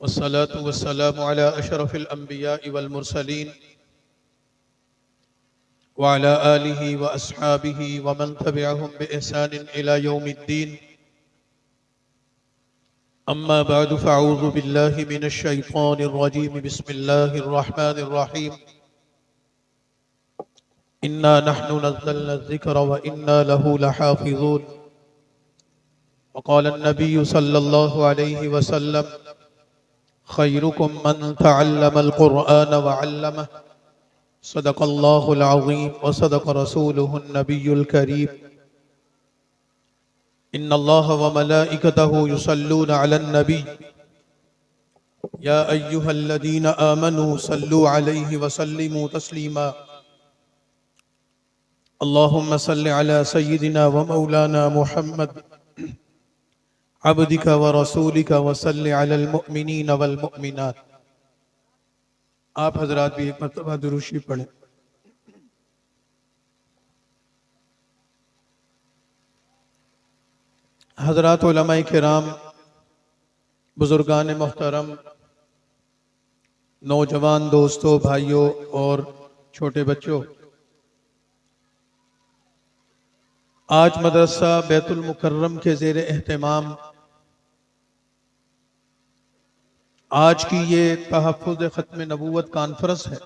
والصلاة والسلام على أشرف الأنبياء والمرسلين وعلى آله وأصحابه ومن تبعهم بإحسان إلى يوم الدين. أما بعد فأعوذ بالله من الشيطان الرجيم. بسم الله الرحمن الرحيم. إنا نحن نزلنا الذكر وإنا له لحافظون. وقال النبي صلى الله عليه وسلم: خيركم من تعلم القرآن وعلمه. صدق الله العظيم وصدق رسوله النبي الكريم. إن الله وملائكته يصلون على النبي يا أيها الذين آمنوا صلوا عليه وسلموا تسليما. اللهم صل على سيدنا ومولانا محمد عبدك ورسولك وصل على المؤمنين والمؤمنات. آپ حضرات بھی ایک مرتبہ درود شریف پڑھیں. حضرات علماء کرام، بزرگان محترم، نوجوان دوستوں، بھائیوں اور چھوٹے بچوں، آج مدرسہ بیت المکرم کے زیر اہتمام آج کی یہ تحفظ ختم نبوت کانفرنس ہے.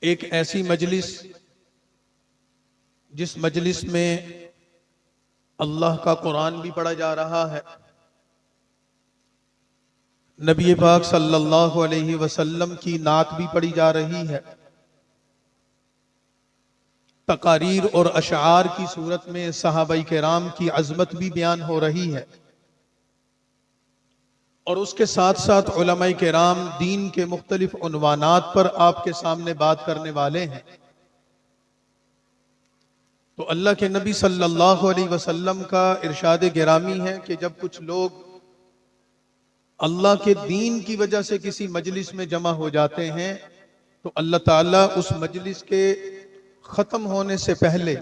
ایک ایسی مجلس جس مجلس میں اللہ کا قرآن بھی پڑھا جا رہا ہے، نبی پاک صلی اللہ علیہ وسلم کی نعت بھی پڑھی جا رہی ہے، تقاریر اور اشعار کی صورت میں صحابہ کرام کی عظمت بھی بیان ہو رہی ہے، اور اس کے ساتھ ساتھ علماء کرام دین کے مختلف عنوانات پر آپ کے سامنے بات کرنے والے ہیں. تو اللہ کے نبی صلی اللہ علیہ وسلم کا ارشاد گرامی ہے کہ جب کچھ لوگ اللہ کے دین کی وجہ سے کسی مجلس میں جمع ہو جاتے ہیں تو اللہ تعالیٰ اس مجلس کے ختم ہونے سے پہلے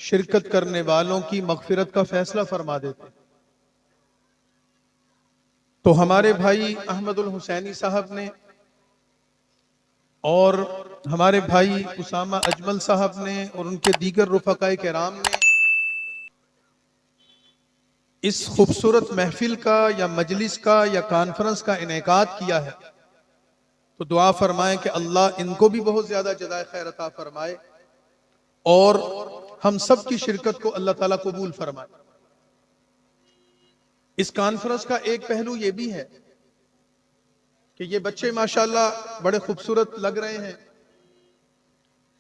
شرکت کرنے والوں کی مغفرت کا فیصلہ فرما دیتے ہیں. تو ہمارے بھائی احمد الحسینی صاحب نے اور ہمارے بھائی اسامہ اجمل صاحب نے اور ان کے دیگر رفقاء کرام نے اس خوبصورت محفل کا یا مجلس کا یا کانفرنس کا انعقاد کیا ہے. تو دعا فرمائیں کہ اللہ ان کو بھی بہت زیادہ جزائے خیر عطا فرمائے اور ہم سب کی شرکت کو اللہ تعالیٰ قبول فرمائے. اس کانفرنس کا ایک پہلو یہ بھی ہے کہ یہ بچے ماشاءاللہ بڑے خوبصورت لگ رہے ہیں.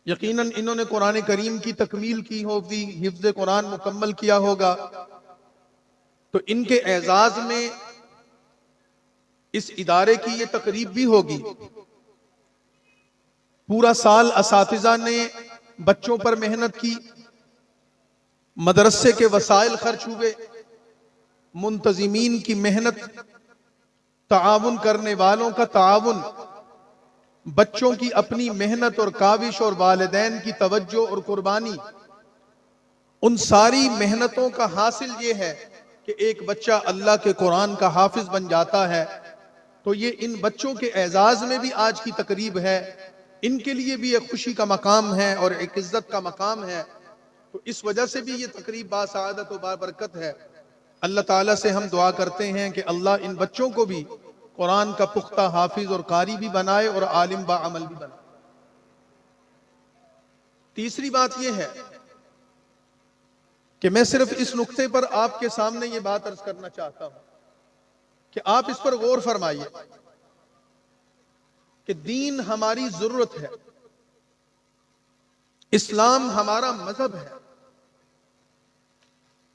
یقیناً انہوں نے قرآن کریم کی تکمیل کی ہوگی، حفظ قرآن مکمل کیا ہوگا، تو ان کے اعزاز میں اس ادارے کی یہ تقریب بھی ہوگی. پورا سال اساتذہ نے بچوں پر محنت کی، مدرسے کے وسائل خرچ ہوئے، منتظمین کی محنت، تعاون کرنے والوں کا تعاون، بچوں کی اپنی محنت اور کاوش اور والدین کی توجہ اور قربانی، ان ساری محنتوں کا حاصل یہ ہے کہ ایک بچہ اللہ کے قرآن کا حافظ بن جاتا ہے. تو یہ ان بچوں کے اعزاز میں بھی آج کی تقریب ہے، ان کے لیے بھی ایک خوشی کا مقام ہے اور ایک عزت کا مقام ہے. تو اس وجہ سے بھی یہ تقریب باسعادت و بابرکت ہے. اللہ تعالیٰ سے ہم دعا کرتے ہیں کہ اللہ ان بچوں کو بھی قرآن کا پختہ حافظ اور قاری بھی بنائے اور عالم با عمل بھی بنائے. تیسری بات یہ ہے کہ میں صرف اس نقطے پر آپ کے سامنے یہ بات عرض کرنا چاہتا ہوں کہ آپ اس پر غور فرمائیے کہ دین ہماری ضرورت ہے، اسلام ہمارا مذہب ہے،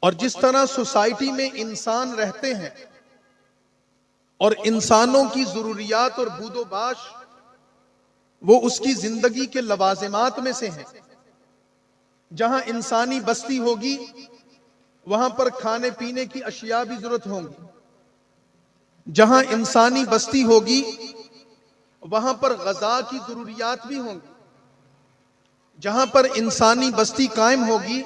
اور جس طرح سوسائٹی میں انسان رہتے ہیں اور انسانوں کی ضروریات اور بود و باش وہ اس کی زندگی کے لوازمات میں سے ہیں. جہاں انسانی بستی ہوگی وہاں پر کھانے پینے کی اشیاء بھی ضرورت ہوں گی. جہاں انسانی بستی ہوگی وہاں پر غذا کی ضروریات بھی ہوں گی. جہاں پر انسانی بستی قائم ہوگی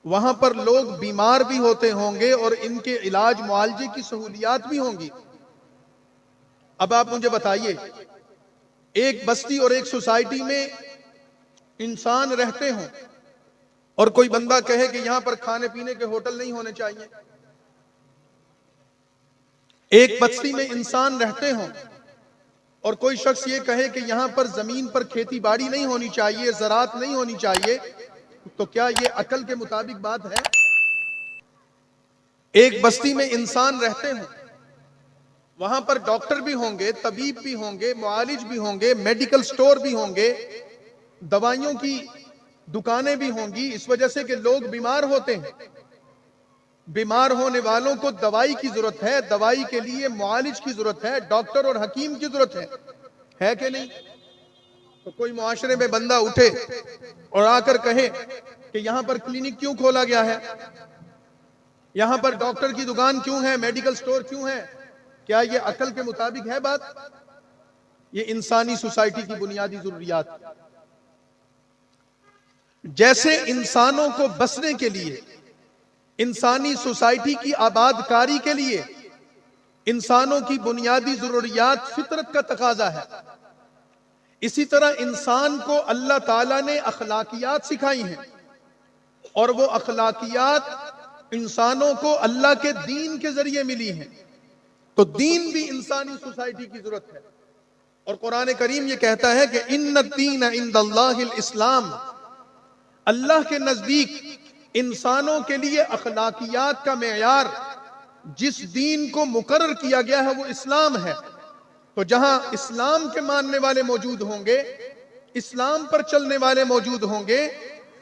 وہاں پر لوگ بیمار بھی ہوتے ہوں گے اور ان کے علاج معالجے کی سہولیات بھی ہوں گی۔ اب آپ مجھے بتائیے، ایک بستی اور ایک سوسائٹی میں انسان رہتے ہوں اور کوئی بندہ کہے کہ یہاں پر کھانے پینے کے ہوٹل نہیں ہونے چاہیے، ایک بستی میں انسان رہتے ہوں اور کوئی شخص یہ کہے کہ یہاں پر زمین پر کھیتی باڑی نہیں ہونی چاہیے، زراعت نہیں ہونی چاہیے، تو کیا یہ عقل کے مطابق بات ہے؟ ایک بستی میں انسان رہتے ہوں، وہاں پر ڈاکٹر بھی ہوں گے، طبیب بھی ہوں گے، معالج بھی ہوں گے، میڈیکل سٹور بھی ہوں گے، دوائیوں کی دکانیں بھی ہوں گی، اس وجہ سے کہ لوگ بیمار ہوتے ہیں، بیمار ہونے والوں کو دوائی کی ضرورت ہے، دوائی کے لیے معالج کی ضرورت ہے، ڈاکٹر اور حکیم کی ضرورت ہے کہ نہیں؟ تو کوئی معاشرے میں بندہ اٹھے اور آ کر کہے کہ یہاں پر کلینک کیوں کھولا گیا ہے، یہاں پر ڈاکٹر کی دکان کیوں ہے، میڈیکل سٹور کیوں ہے، کیا یہ عقل کے مطابق ہے بات؟ یہ انسانی سوسائٹی کی بنیادی ضروریات۔ جیسے انسانوں کو بسنے کے لیے، انسانی سوسائٹی کی آباد کاری کے لیے انسانوں کی بنیادی ضروریات فطرت کا تقاضا ہے، اسی طرح انسان کو اللہ تعالیٰ نے اخلاقیات سکھائی ہیں، اور وہ اخلاقیات انسانوں کو اللہ کے دین کے ذریعے ملی ہیں۔ تو دین بھی انسانی سوسائٹی کی ضرورت ہے، اور قرآن کریم یہ کہتا ہے کہ ان الدین عند اللہ الاسلام، اللہ کے نزدیک انسانوں کے لیے اخلاقیات کا معیار جس دین کو مقرر کیا گیا ہے وہ اسلام ہے۔ تو جہاں اسلام کے ماننے والے موجود ہوں گے، اسلام پر چلنے والے موجود ہوں گے،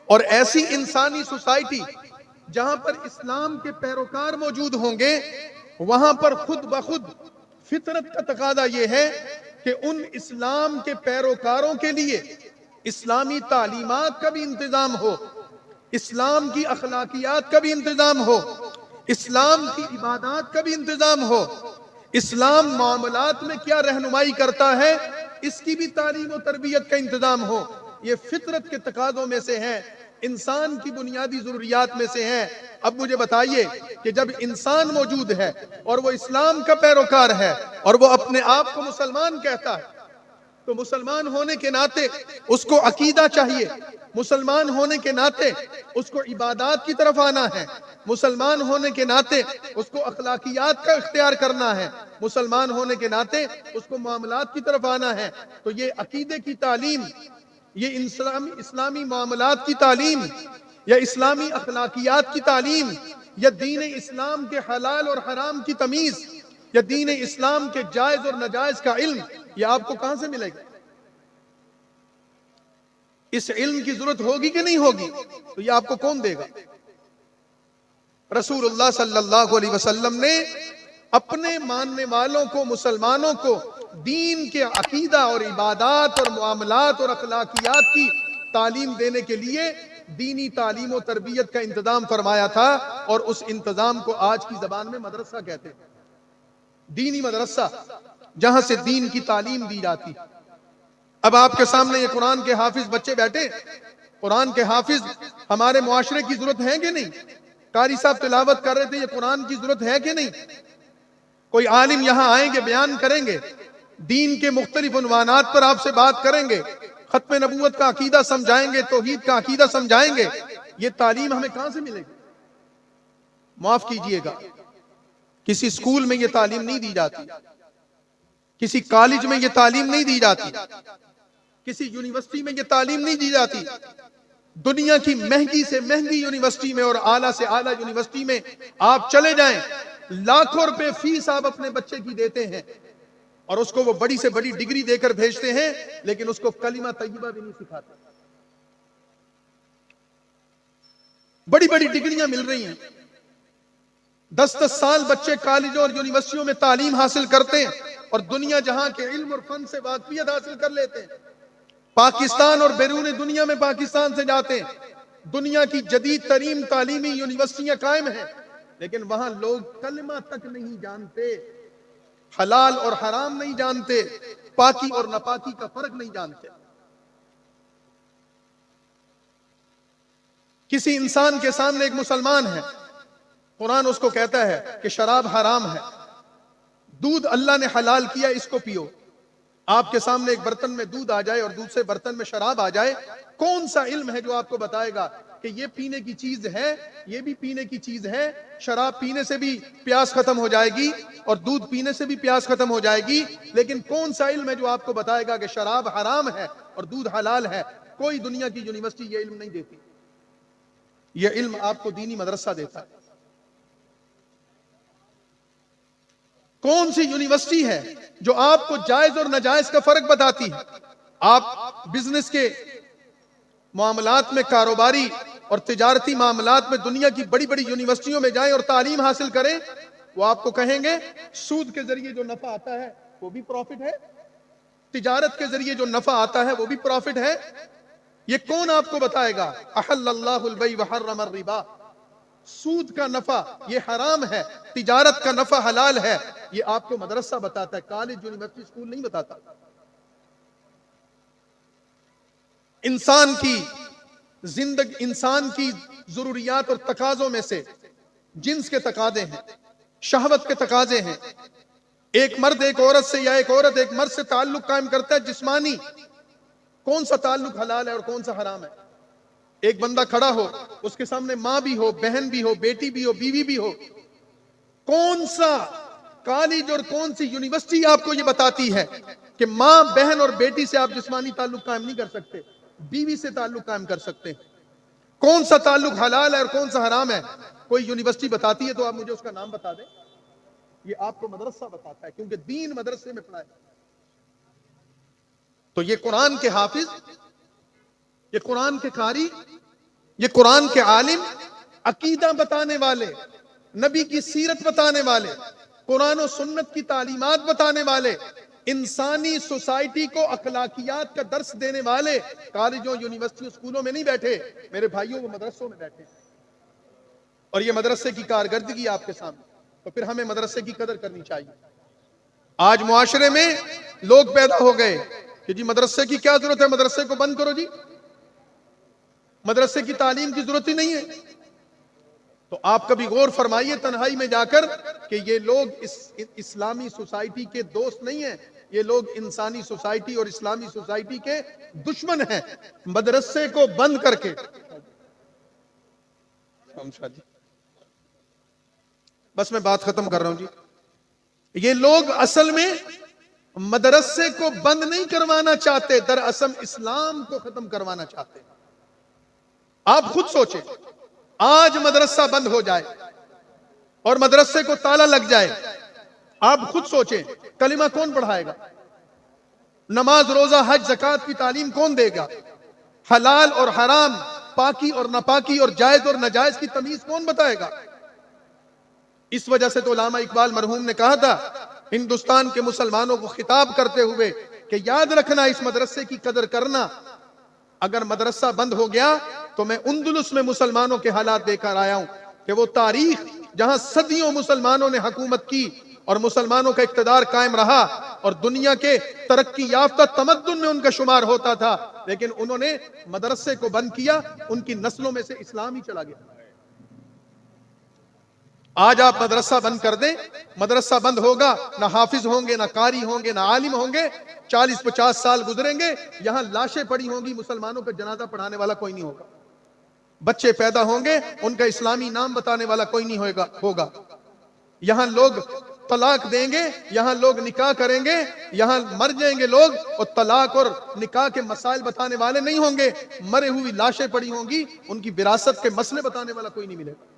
اور ایسی انسانی سوسائٹی جہاں پر اسلام کے پیروکار موجود ہوں گے، وہاں پر خود بخود فطرت کا تقاضا یہ ہے کہ ان اسلام کے پیروکاروں کے لیے اسلامی تعلیمات کا بھی انتظام ہو، اسلام کی اخلاقیات کا بھی انتظام ہو، اسلام کی عبادات کا بھی انتظام ہو، اسلام معاملات میں کیا رہنمائی کرتا ہے اس کی بھی تعلیم و تربیت کا انتظام ہو۔ یہ فطرت کے تقاضوں میں سے ہے، انسان کی بنیادی ضروریات میں سے ہیں۔ اب مجھے بتائیے کہ جب انسان موجود ہے اور وہ اسلام کا پیروکار ہے اور وہ اپنے آپ کو مسلمان کہتا ہے، تو مسلمان ہونے کے ناطے اس کو عقیدہ چاہیے، مسلمان ہونے کے ناطے اس کو عبادات کی طرف آنا ہے، مسلمان ہونے کے ناطے اس کو اخلاقیات کا اختیار کرنا ہے، مسلمان ہونے کے ناطے اس کو معاملات کی طرف آنا ہے۔ تو یہ عقیدے کی تعلیم، یہ اسلامی معاملات کی تعلیم، یا اسلامی اخلاقیات کی تعلیم، یا دین اسلام کے حلال اور حرام کی تمیز، یا دین اسلام کے جائز اور ناجائز کا علم، یہ آپ کو کہاں سے ملے گا؟ اس علم کی ضرورت ہوگی کہ نہیں ہوگی؟ تو یہ آپ کو کون دے گا؟ رسول اللہ صلی اللہ علیہ وسلم نے اپنے ماننے والوں کو، مسلمانوں کو دین کے عقیدہ اور عبادات اور معاملات اور اخلاقیات کی تعلیم دینے کے لیے دینی تعلیم و تربیت کا انتظام فرمایا تھا، اور اس انتظام کو آج کی زبان میں مدرسہ کہتے ہیں۔ دینی مدرسہ، جہاں سے دین کی تعلیم دی جاتی۔ اب آپ کے سامنے یہ قرآن کے حافظ بچے بیٹھے، قرآن کے حافظ ہمارے معاشرے کی ضرورت ہے کہ نہیں؟ قاری صاحب تلاوت کر رہے تھے، یہ قرآن کی ضرورت ہے کہ نہیں؟ کوئی عالم یہاں آئیں گے، بیان کریں گے، دین کے مختلف عنوانات پر آپ سے بات کریں گے، ختم نبوت کا عقیدہ سمجھائیں گے، توحید کا عقیدہ سمجھائیں گے، یہ تعلیم ہمیں کہاں سے ملے گی؟ معاف کیجئے گا، کسی سکول میں یہ تعلیم نہیں دی جاتی، کسی کالج میں یہ تعلیم نہیں دی جاتی، کسی یونیورسٹی میں یہ تعلیم نہیں دی جاتی۔ دنیا کی مہنگی سے مہنگی یونیورسٹی میں اور اعلیٰ سے اعلیٰ یونیورسٹی میں آپ چلے جائیں، لاکھوں روپے فیس آپ اپنے بچے کی دیتے ہیں، اور اس کو وہ بڑی سے بڑی ڈگری دے کر بھیجتے ہیں، لیکن اس کو کلمہ طیبہ بھی نہیں سکھاتے۔ بڑی بڑی ڈگریاں مل رہی ہیں، 10 سال بچے کالجوں اور یونیورسٹیوں میں تعلیم حاصل کرتے ہیں، اور دنیا جہاں کے علم اور فن سے واقفیت حاصل کر لیتے ہیں۔ پاکستان اور بیرون دنیا میں پاکستان سے جاتے ہیں، دنیا کی جدید ترین تعلیمی یونیورسٹیاں قائم ہیں، لیکن وہاں لوگ کلمہ تک نہیں جانتے، حلال اور حرام نہیں جانتے، پاکی اور ناپاکی کا فرق نہیں جانتے۔ کسی انسان کے سامنے ایک مسلمان ہے، قرآن اس کو کہتا ہے کہ شراب حرام ہے، دودھ اللہ نے حلال کیا، اس کو پیو۔ آپ کے سامنے ایک برتن میں دودھ آ جائے اور دوسرے برتن میں شراب آ جائے، کون سا علم ہے جو آپ کو بتائے گا کہ یہ پینے کی چیز ہے، یہ بھی پینے کی چیز ہے، شراب پینے سے بھی پیاس ختم ہو جائے گی اور دودھ پینے سے بھی پیاس ختم ہو جائے گی، لیکن کون سا علم ہے جو آپ کو بتائے گا کہ شراب حرام ہے اور دودھ حلال ہے؟ کوئی دنیا کی یونیورسٹی یہ علم نہیں دیتی، یہ علم آپ کو دینی مدرسہ دیتا ہے۔ کون سی یونیورسٹی ہے جو آپ کو جائز اور ناجائز کا فرق بتاتی ہے؟ آپ بزنس کے معاملات میں، کاروباری اور تجارتی معاملات میں دنیا کی بڑی بڑی یونیورسٹیوں میں جائیں اور تعلیم حاصل کریں، وہ آپ کو کہیں گے سود کے ذریعے جو نفع آتا ہے وہ بھی پروفٹ ہے، تجارت کے ذریعے جو نفع آتا ہے وہ بھی پروفٹ ہے۔ یہ کون آپ کو بتائے گا؟ احل اللہ البیع وحرم الربا، سود کا نفع یہ حرام ہے، تجارت کا نفع حلال ہے، یہ آپ کو مدرسہ بتاتا ہے، کالج، یونیورسٹی، اسکول نہیں بتاتا۔ انسان کی زندگی، انسان کی ضروریات اور تقاضوں میں سے جنس کے تقاضے ہیں، شہوت کے تقاضے ہیں۔ ایک مرد ایک عورت سے یا ایک عورت ایک مرد سے تعلق قائم کرتا ہے جسمانی، کون سا تعلق حلال ہے اور کون سا حرام ہے؟ ایک بندہ کھڑا ہو، اس کے سامنے ماں بھی ہو، بہن بھی ہو، بیٹی بھی ہو، بیوی بھی ہو، کون سا کالج اور کون سی یونیورسٹی آپ کو یہ بتاتی ہے کہ ماں، بہن اور بیٹی سے آپ جسمانی تعلق قائم نہیں کر سکتے، بیوی سے تعلق قائم کر سکتے ہیں؟ کون سا تعلق حلال ہے اور کون سا حرام ہے؟ کوئی یونیورسٹی بتاتی ہے تو آپ مجھے اس کا نام بتا دیں۔ یہ آپ کو مدرسہ بتاتا ہے، کیونکہ دین مدرسے میں پڑھایا۔ تو یہ قرآن کے حافظ، یہ قرآن کے قاری، یہ قرآن کے عالم، عقیدہ بتانے والے، نبی کی سیرت بتانے والے، قرآن و سنت کی تعلیمات بتانے والے، انسانی سوسائٹی کو اخلاقیات کا درس دینے والے کالجوں، یونیورسٹیوں، اسکولوں میں نہیں بیٹھے میرے بھائیوں، وہ مدرسوں میں بیٹھے، اور یہ مدرسے کی کارکردگی آپ کے سامنے۔ تو پھر ہمیں مدرسے کی قدر کرنی چاہیے۔ آج معاشرے میں لوگ پیدا ہو گئے کہ جی مدرسے کی کیا ضرورت ہے، مدرسے کو بند کرو، جی مدرسے کی تعلیم کی ضرورت ہی نہیں ہے۔ تو آپ کبھی غور فرمائیے تنہائی میں جا کر کہ یہ لوگ اسلامی سوسائٹی کے دوست نہیں ہیں، یہ لوگ انسانی سوسائٹی اور اسلامی سوسائٹی کے دشمن ہیں۔ مدرسے کو بند کر کے، بس میں بات ختم کر رہا ہوں جی، یہ لوگ اصل میں مدرسے کو بند نہیں کروانا چاہتے، دراصل اسلام کو ختم کروانا چاہتے ہیں۔ آپ خود سوچیں، آج مدرسہ بند ہو جائے اور مدرسے کو تالا لگ جائے، آپ خود سوچیں کلمہ کون پڑھائے گا؟ نماز، روزہ، حج، زکوٰۃ کی تعلیم کون دے گا؟ حلال اور حرام، پاکی اور ناپاکی اور جائز اور ناجائز کی تمیز کون بتائے گا؟ اس وجہ سے تو علامہ اقبال مرحوم نے کہا تھا ہندوستان کے مسلمانوں کو خطاب کرتے ہوئے کہ یاد رکھنا، اس مدرسے کی قدر کرنا، اگر مدرسہ بند ہو گیا تو میں اندلس میں مسلمانوں کے حالات دے کر آیا ہوں کہ وہ تاریخ جہاں صدیوں مسلمانوں نے حکومت کی اور مسلمانوں کا اقتدار قائم رہا اور دنیا کے ترقی یافتہ تمدن میں ان کا شمار ہوتا تھا، لیکن انہوں نے مدرسے کو بند کیا، ان کی نسلوں میں سے اسلام ہی چلا گیا۔ آج آپ مدرسہ بند کر دیں، مدرسہ بند ہوگا، نہ حافظ ہوں گے، نہ قاری ہوں گے، نہ عالم ہوں گے، 40-50 سال گزریں گے، یہاں لاشیں پڑی ہوں گی، مسلمانوں کا جنازہ پڑھانے والا کوئی نہیں ہوگا، بچے پیدا ہوں گے، ان کا اسلامی نام بتانے والا کوئی نہیں ہوگا، یہاں لوگ طلاق دیں گے، یہاں لوگ نکاح کریں گے، یہاں مر جائیں گے لوگ اور طلاق اور نکاح کے مسائل بتانے والے نہیں ہوں گے، مرے ہوئی لاشیں پڑی ہوں گی، ان کی وراثت کے مسئلے بتانے والا کوئی نہیں ملے گا۔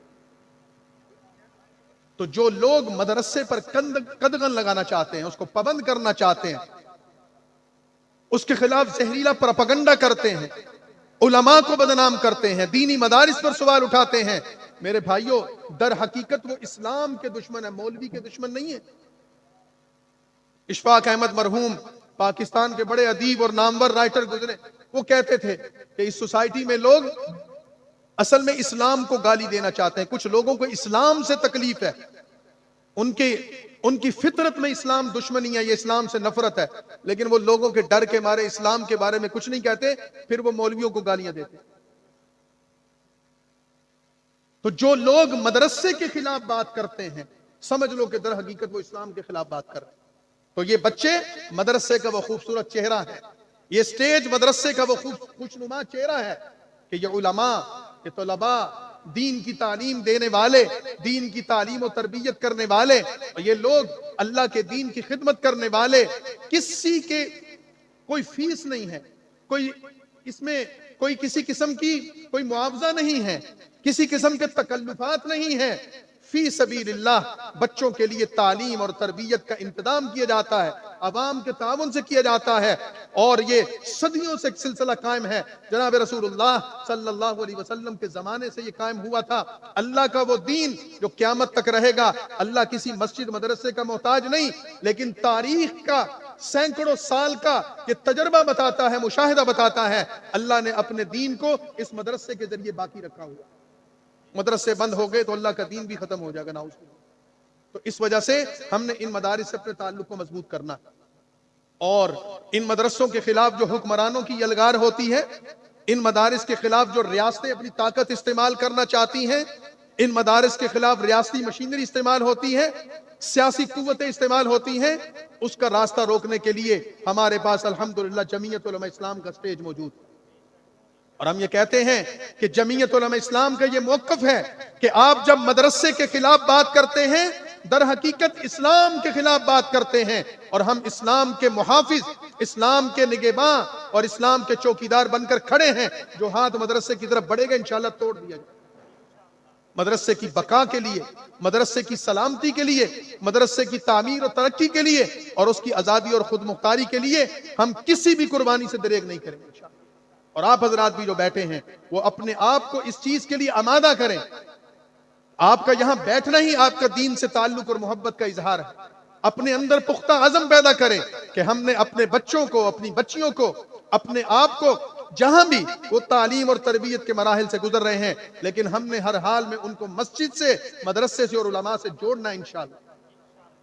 تو جو لوگ مدرسے پر قدغن لگانا چاہتے ہیں، اس کو پابند کرنا چاہتے ہیں، اس کے خلاف زہریلا پروپیگنڈا کرتے ہیں، علماء کو بدنام کرتے ہیں، دینی مدارس پر سوال اٹھاتے ہیں، میرے بھائیوں در حقیقت وہ اسلام کے دشمن ہیں، مولوی کے دشمن نہیں ہیں۔ اشفاق احمد مرحوم پاکستان کے بڑے ادیب اور نامور رائٹر گزرے، وہ کہتے تھے کہ اس سوسائٹی میں لوگ اصل میں اسلام کو گالی دینا چاہتے ہیں، کچھ لوگوں کو اسلام سے تکلیف ہے، ان کی فطرت میں اسلام دشمنی ہے، یہ اسلام سے نفرت ہے، لیکن وہ لوگوں کے ڈر کے مارے اسلام کے بارے میں کچھ نہیں کہتے، پھر وہ مولویوں کو گالیاں دیتے۔ تو جو لوگ مدرسے کے خلاف بات کرتے ہیں سمجھ لو کہ در حقیقت وہ اسلام کے خلاف بات کر رہے ہیں۔ تو یہ بچے مدرسے کا وہ خوبصورت چہرہ ہے، یہ سٹیج مدرسے کا وہ خوشنما چہرہ ہے کہ یہ علماء، یہ طلباء، دین کی تعلیم دینے والے، دین کی تعلیم و تربیت کرنے والے، اور یہ لوگ اللہ کے دین کی خدمت کرنے والے، کسی کے کوئی فیس نہیں ہے، کوئی اس میں کوئی کسی قسم کی کوئی معاوضہ نہیں ہے، کسی قسم کے تکلفات نہیں ہیں، فی سبیل اللہ بچوں کے لیے تعلیم اور تربیت کا انتظام کیا جاتا ہے، عوام کے تعاون سے کیا جاتا ہے، اور یہ صدیوں سے ایک سلسلہ قائم ہے۔ جناب رسول اللہ صلی اللہ علیہ وسلم کے زمانے سے یہ قائم ہوا تھا۔ اللہ کا وہ دین جو قیامت تک رہے گا، اللہ کسی مسجد مدرسے کا محتاج نہیں، لیکن تاریخ کا سینکڑوں سال کا یہ تجربہ بتاتا ہے، مشاہدہ بتاتا ہے، اللہ نے اپنے دین کو اس مدرسے کے ذریعے باقی رکھا ہوا۔ مدرسے بند ہو گئے تو اللہ کا دین بھی ختم ہو جائے گا، نعوذ باللہ۔ تو اس وجہ سے ہم نے ان مدارس سے اپنے تعلق کو مضبوط کرنا، اور ان مدرسوں کے خلاف جو حکمرانوں کی یلغار ہوتی ہے، ان مدارس کے خلاف جو ریاستیں اپنی طاقت استعمال کرنا چاہتی ہیں، ان مدارس کے خلاف ریاستی مشینری استعمال ہوتی ہے، سیاسی قوتیں استعمال ہوتی ہیں، اس کا راستہ روکنے کے لیے ہمارے پاس الحمدللہ جمعیت علماء اسلام کا سٹیج موجود ہے۔ اور ہم یہ کہتے ہیں کہ جمعیت علماء اسلام کا یہ موقف ہے کہ آپ جب مدرسے کے خلاف بات کرتے ہیں در حقیقت اسلام کے خلاف بات کرتے ہیں، اور ہم اسلام کے محافظ، اسلام کے نگہباں اور اسلام کے چوکیدار بن کر کھڑے ہیں۔ جو ہاتھ مدرسے کی طرف بڑھے گا انشاءاللہ توڑ دیا جائے۔ مدرسے کی بقا کے لیے، مدرسے کی سلامتی کے لیے، مدرسے کی تعمیر اور ترقی کے لیے، اور اس کی آزادی اور خود مختاری کے لیے ہم کسی بھی قربانی سے دریغ نہیں کریں گے انشاءاللہ۔ اور آپ حضرات بھی جو بیٹھے ہیں وہ اپنے آپ کو اس چیز کے لیے آمادہ کریں۔ آپ کا یہاں بیٹھنا ہی آپ کا دین سے تعلق اور محبت کا اظہار ہے۔ اپنے اندر پختہ عزم پیدا کریں کہ ہم نے اپنے بچوں کو، اپنی بچیوں کو، اپنے آپ کو، جہاں بھی وہ تعلیم اور تربیت کے مراحل سے گزر رہے ہیں، لیکن ہم نے ہر حال میں ان کو مسجد سے، مدرسے سے اور علماء سے جوڑنا ہے انشاءاللہ،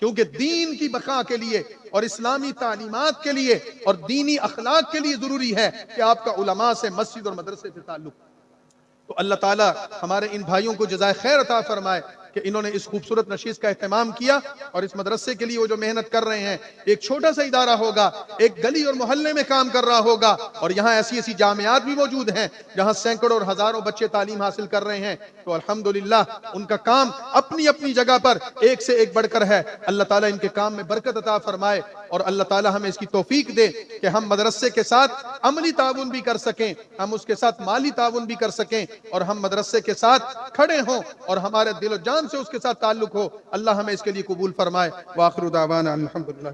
کیونکہ دین کی بقا کے لیے اور اسلامی تعلیمات کے لیے اور دینی اخلاق کے لیے ضروری ہے کہ آپ کا علماء سے، مسجد اور مدرسے سے تعلق۔ تو اللہ تعالیٰ ہمارے ان بھائیوں کو جزائے خیر عطا فرمائے کہ انہوں نے اس خوبصورت نشست کا اہتمام کیا، اور اس مدرسے کے لیے وہ جو محنت کر رہے ہیں، ایک چھوٹا سا ادارہ ہوگا، ایک گلی اور محلے میں کام کر رہا ہوگا، اور یہاں ایسی ایسی جامعات بھی موجود ہیں جہاں سینکڑوں اور ہزاروں بچے تعلیم حاصل کر رہے ہیں۔ تو الحمدللہ ان کا کام اپنی اپنی جگہ پر ایک سے ایک بڑھ کر ہے۔ اللہ تعالیٰ ان کے کام میں برکت عطا فرمائے، اور اللہ تعالیٰ ہمیں اس کی توفیق دے کہ ہم مدرسے کے ساتھ عملی تعاون بھی کر سکیں، ہم اس کے ساتھ مالی تعاون بھی کر سکیں، اور ہم مدرسے کے ساتھ کھڑے ہوں اور ہمارے دل و جان سے اس کے ساتھ تعلق ہو۔ اللہ ہمیں اس کے لیے قبول فرمائے۔ وآخر دعوانا الحمدللہ۔